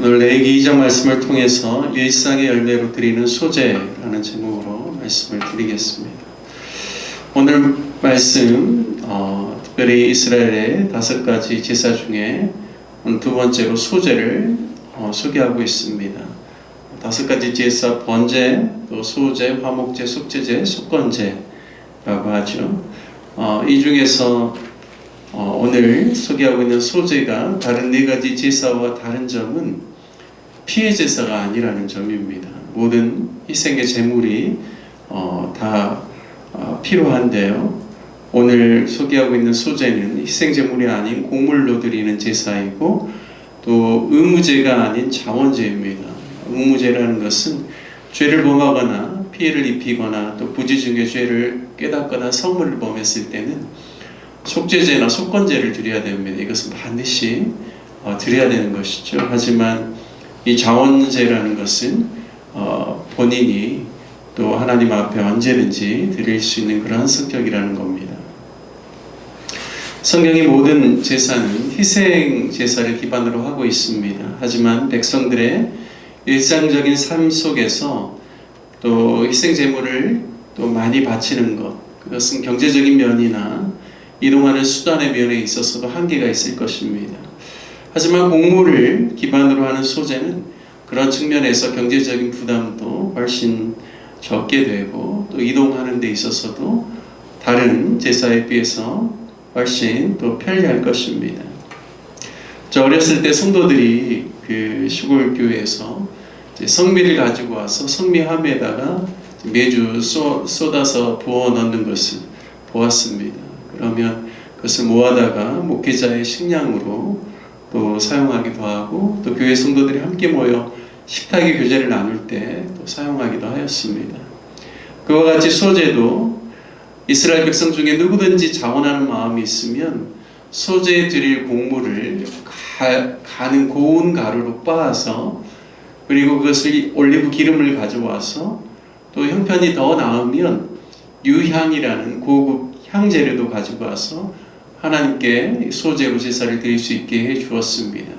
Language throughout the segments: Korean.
오늘 레위기 2장 말씀을 통해서 일상의 열매로 드리는 소재라는 제목으로 말씀을 드리겠습니다. 오늘 말씀 특별히 이스라엘의 5가지 제사 중에 두 번째로 소재를 소개하고 있습니다. 5가지 제사, 번제, 또 소제, 화목제, 속죄제, 속건제라고 하죠. 이 중에서 오늘 소개하고 있는 소제가 다른 4가지 제사와 다른 점은 피해 제사가 아니라는 점입니다. 모든 희생의 제물이 다 필요한데요. 오늘 소개하고 있는 소제는 희생 제물이 아닌 곡물로 드리는 제사이고 또 의무제가 아닌 자원제입니다. 의무제라는 것은 죄를 범하거나 피해를 입히거나 또 부지중의 죄를 깨닫거나 성물을 범했을 때는 속죄제나 속건제를 드려야 됩니다. 이것은 반드시 드려야 되는 것이죠. 하지만 이 자원제라는 것은 본인이 또 하나님 앞에 언제든지 드릴 수 있는 그러한 성격이라는 겁니다. 성경의 모든 제사는 희생 제사를 기반으로 하고 있습니다. 하지만 백성들의 일상적인 삶 속에서 또 희생 제물을 또 많이 바치는 것, 그것은 경제적인 면이나 이동하는 수단의 면에 있어서도 한계가 있을 것입니다. 하지만 곡물을 기반으로 하는 소제는 그런 측면에서 경제적인 부담도 훨씬 적게 되고 또 이동하는 데 있어서도 다른 제사에 비해서 훨씬 또 편리할 것입니다. 저 어렸을 때 성도들이 그 시골 교회에서 성미를 가지고 와서 성미함에다가 매주 쏟아서 부어 넣는 것을 보았습니다. 그러면 그것을 모아다가 목회자의 식량으로 또 사용하기도 하고 또 교회 성도들이 함께 모여 식탁의 교제를 나눌 때 또 사용하기도 하였습니다. 그와 같이 소제도 이스라엘 백성 중에 누구든지 자원하는 마음이 있으면 소제에 드릴 곡물을 가는 고운 가루로 빻아서 그리고 그것을 올리브 기름을 가져와서 또 형편이 더 나으면 유향이라는 고급 향재료도 가지고 와서 하나님께 소제로 제사를 드릴 수 있게 해 주었습니다.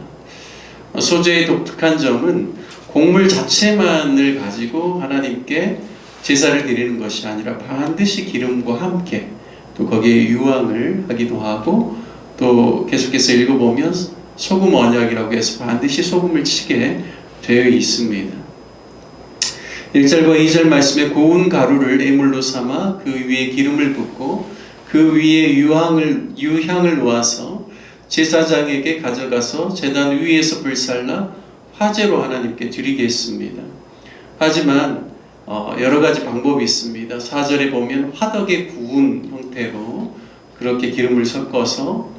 소제의 독특한 점은 곡물 자체만을 가지고 하나님께 제사를 드리는 것이 아니라 반드시 기름과 함께 또 거기에 유황을 하기도 하고 또 계속해서 읽어보면 소금 언약이라고 해서 반드시 소금을 치게 되어 있습니다. 1절과 2절 말씀에 고운 가루를 애물로 삼아 그 위에 기름을 붓고 그 위에 유향을 놓아서 제사장에게 가져가서 제단 위에서 불살라 화제로 하나님께 드리게 했습니다. 하지만 여러 가지 방법이 있습니다. 4절에 보면 화덕에 구운 형태로 그렇게 기름을 섞어서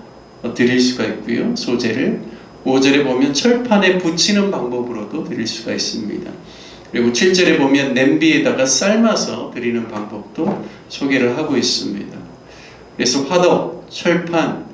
드릴 수가 있고요. 소제를 5절에 보면 철판에 붙이는 방법으로도 드릴 수가 있습니다. 그리고 7절에 보면 냄비에다가 삶아서 드리는 방법도 소개를 하고 있습니다. 그래서 화덕, 철판,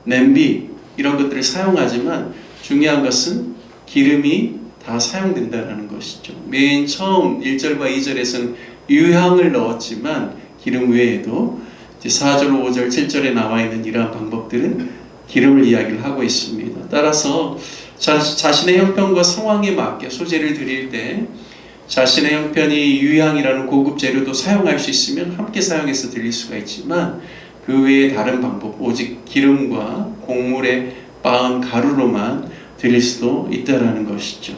냄비 이런 것들을 사용하지만 중요한 것은 기름이 다 사용된다는 것이죠. 맨 처음 1절과 2절에서는 유향을 넣었지만 기름 외에도 이제 4절, 5절, 7절에 나와 있는 이러한 방법들은 기름을 이야기를 하고 있습니다. 따라서 자신의 형편과 상황에 맞게 소제를 드릴 때 자신의 형편이 유향이라는 고급 재료도 사용할 수 있으면 함께 사용해서 드릴 수가 있지만 그 외에 다른 방법, 오직 기름과 곡물에 빻은 가루로만 드릴 수도 있다라는 것이죠.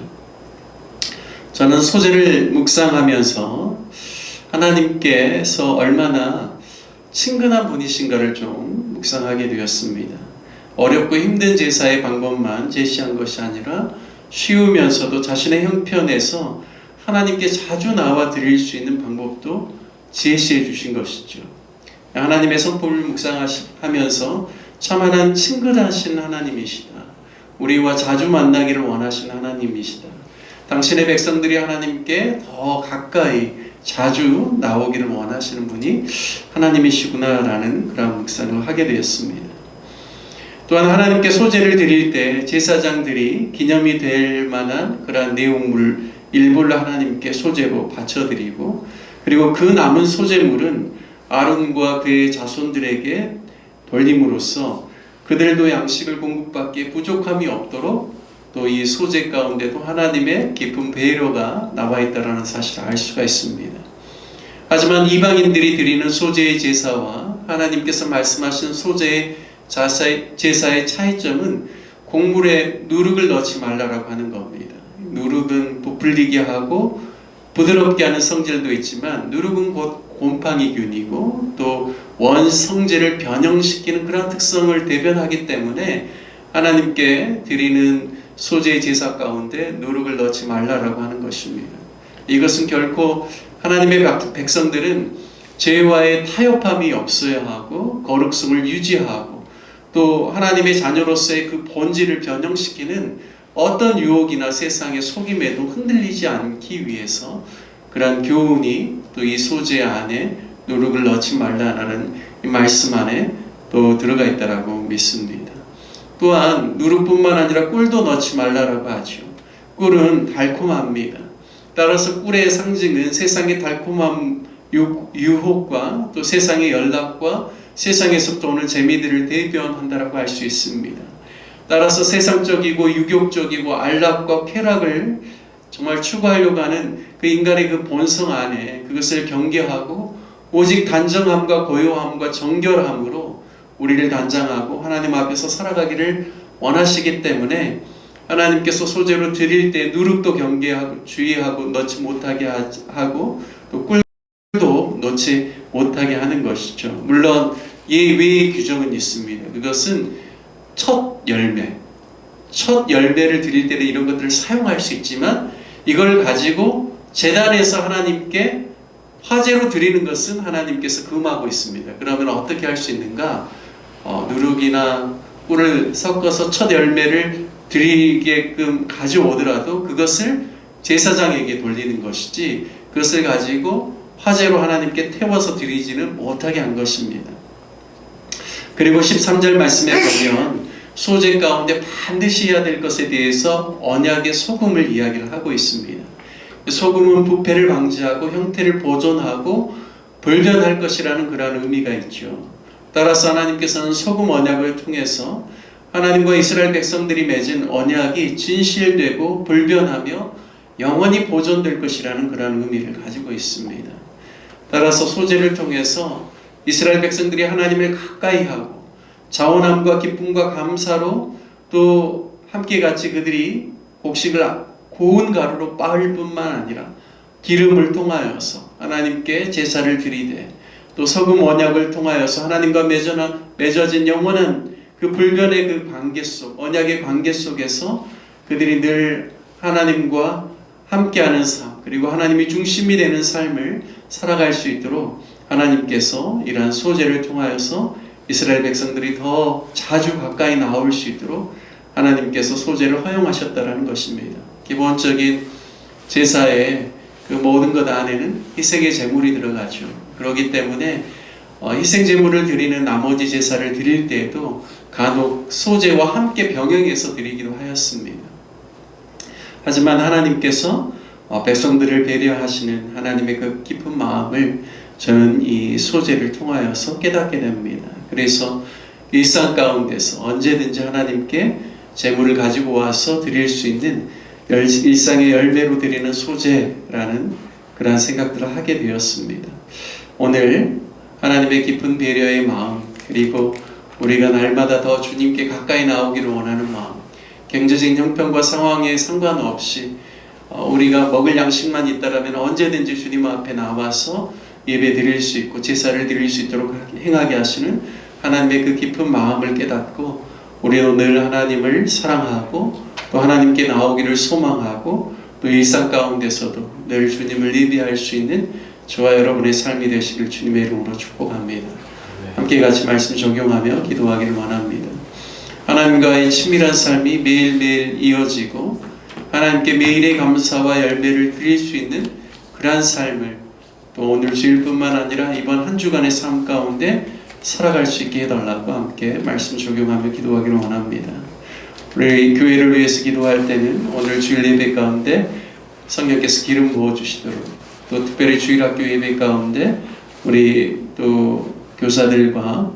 저는 소제를 묵상하면서 하나님께서 얼마나 친근한 분이신가를 좀 묵상하게 되었습니다. 어렵고 힘든 제사의 방법만 제시한 것이 아니라 쉬우면서도 자신의 형편에서 하나님께 자주 나와 드릴 수 있는 방법도 제시해 주신 것이죠. 하나님의 성품을 묵상하면서 참 하나님 친근하신 하나님이시다. 우리와 자주 만나기를 원하시는 하나님이시다. 당신의 백성들이 하나님께 더 가까이 자주 나오기를 원하시는 분이 하나님이시구나라는 그런 묵상을 하게 되었습니다. 또한 하나님께 소제를 드릴 때 제사장들이 기념이 될 만한 그러한 내용물 일부를 하나님께 소제로 바쳐드리고 그리고 그 남은 소제물은 아론과 그의 자손들에게 돌림으로써 그들도 양식을 공급받기에 부족함이 없도록 또 이 소재 가운데도 하나님의 깊은 배려가 나와 있다는 사실을 알 수가 있습니다. 하지만 이방인들이 드리는 소재의 제사와 하나님께서 말씀하신 소재의 제사의 차이점은 곡물에 누룩을 넣지 말라라고 하는 겁니다. 누룩은 부풀리게 하고 부드럽게 하는 성질도 있지만 누룩은 곧 곰팡이균이고 또 원성질을 변형시키는 그런 특성을 대변하기 때문에 하나님께 드리는 소재의 제사 가운데 누룩을 넣지 말라라고 하는 것입니다. 이것은 결코 하나님의 백성들은 죄와의 타협함이 없어야 하고 거룩성을 유지하고 또 하나님의 자녀로서의 그 본질을 변형시키는 어떤 유혹이나 세상의 속임에도 흔들리지 않기 위해서 그러한 교훈이 또 이 소재 안에 누룩을 넣지 말라는 이 말씀 안에 또 들어가 있다라고 믿습니다. 또한 누룩뿐만 아니라 꿀도 넣지 말라라고 하죠. 꿀은 달콤합니다. 따라서 꿀의 상징은 세상의 달콤한 유혹과 또 세상의 연락과 세상에서부터 오는 재미들을 대변한다라고 할 수 있습니다. 따라서 세상적이고 유격적이고 안락과 쾌락을 정말 추구하려고 하는 그 인간의 그 본성 안에 그것을 경계하고 오직 단정함과 고요함과 정결함으로 우리를 단장하고 하나님 앞에서 살아가기를 원하시기 때문에 하나님께서 소재로 드릴 때 누룩도 경계하고 주의하고 넣지 못하게 하고 또 꿀도 넣지 못하게 하는 것이죠. 물론 예외의 규정은 있습니다. 그것은 첫 열매를 드릴 때는 이런 것들을 사용할 수 있지만 이걸 가지고 제단에서 하나님께 화제로 드리는 것은 하나님께서 금하고 있습니다. 그러면 어떻게 할 수 있는가? 누룩이나 꿀을 섞어서 첫 열매를 드리게끔 가져오더라도 그것을 제사장에게 돌리는 것이지 그것을 가지고 화제로 하나님께 태워서 드리지는 못하게 한 것입니다. 그리고 13절 말씀에 보면 소재 가운데 반드시 해야 될 것에 대해서 언약의 소금을 이야기를 하고 있습니다. 소금은 부패를 방지하고 형태를 보존하고 불변할 것이라는 그런 의미가 있죠. 따라서 하나님께서는 소금 언약을 통해서 하나님과 이스라엘 백성들이 맺은 언약이 진실되고 불변하며 영원히 보존될 것이라는 그런 의미를 가지고 있습니다. 따라서 소재를 통해서 이스라엘 백성들이 하나님을 가까이 하고 자원함과 기쁨과 감사로 또 함께 같이 그들이 곡식을 고운 가루로 빻을 뿐만 아니라 기름을 통하여서 하나님께 제사를 드리되 또 소금 언약을 통하여서 하나님과 맺어진 영원한 그 불변의 그 관계 속, 언약의 관계 속에서 그들이 늘 하나님과 함께하는 삶, 그리고 하나님이 중심이 되는 삶을 살아갈 수 있도록 하나님께서 이러한 소재를 통하여서 이스라엘 백성들이 더 자주 가까이 나올 수 있도록 하나님께서 소재를 허용하셨다는 것입니다. 기본적인 제사의 그 모든 것 안에는 희생의 제물이 들어가죠. 그렇기 때문에 희생 제물을 드리는 나머지 제사를 드릴 때에도 간혹 소재와 함께 병행해서 드리기도 하였습니다. 하지만 하나님께서 백성들을 배려하시는 하나님의 그 깊은 마음을 저는 이 소재를 통하여서 깨닫게 됩니다. 그래서 일상 가운데서 언제든지 하나님께 제물을 가지고 와서 드릴 수 있는 일상의 열매로 드리는 소재라는 그런 생각들을 하게 되었습니다. 오늘 하나님의 깊은 배려의 마음, 그리고 우리가 날마다 더 주님께 가까이 나오기를 원하는 마음, 경제적인 형편과 상황에 상관없이 우리가 먹을 양식만 있다라면 언제든지 주님 앞에 나와서 예배 드릴 수 있고 제사를 드릴 수 있도록 행하게 하시는 하나님의 그 깊은 마음을 깨닫고 우리는 늘 하나님을 사랑하고 또 하나님께 나오기를 소망하고 또 일상 가운데서도 늘 주님을 예배할 수 있는 저와 여러분의 삶이 되시길 주님의 이름으로 축복합니다. 함께 같이 말씀 적용하며 기도하기를 원합니다. 하나님과의 친밀한 삶이 매일매일 이어지고 하나님께 매일의 감사와 열매를 드릴 수 있는 그러한 삶을 또 오늘 주일뿐만 아니라 이번 한 주간의 삶 가운데 살아갈 수 있게 해달라고 함께 말씀 적용하며 기도하기를 원합니다. 우리 교회를 위해서 기도할 때는 오늘 주일 예배 가운데 성령께서 기름 부어주시도록 또 특별히 주일학교 예배 가운데 우리 또 교사들과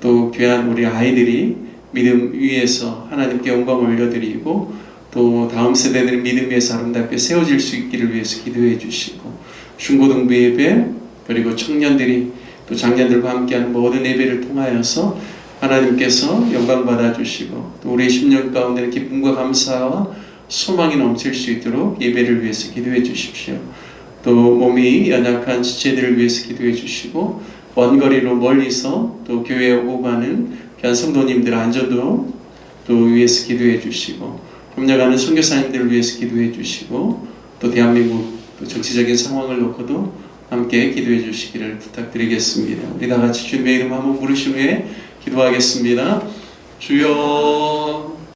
또 귀한 우리 아이들이 믿음 위에서 하나님께 영광을 올려드리고 또 또 다음 세대들의 믿음 위에서 아름답게 세워질 수 있기를 위해서 기도해 주시고, 중고등부 예배 그리고 청년들이 또 장년들과 함께하는 모든 예배를 통하여서 하나님께서 영광 받아주시고 또 우리의 10년 가운데는 기쁨과 감사와 소망이 넘칠 수 있도록 예배를 위해서 기도해 주십시오. 또 몸이 연약한 지체들을 위해서 기도해 주시고, 원거리로 멀리서 또 교회에 오고 가는 귀한 성도님들 안전도 또 위해서 기도해 주시고, 협력하는 선교사님들을 위해서 기도해 주시고, 또 대한민국 또 정치적인 상황을 놓고도 함께 기도해 주시기를 부탁드리겠습니다. 우리 다 같이 주님의 이름 한번 부르신 후에 기도하겠습니다. 주여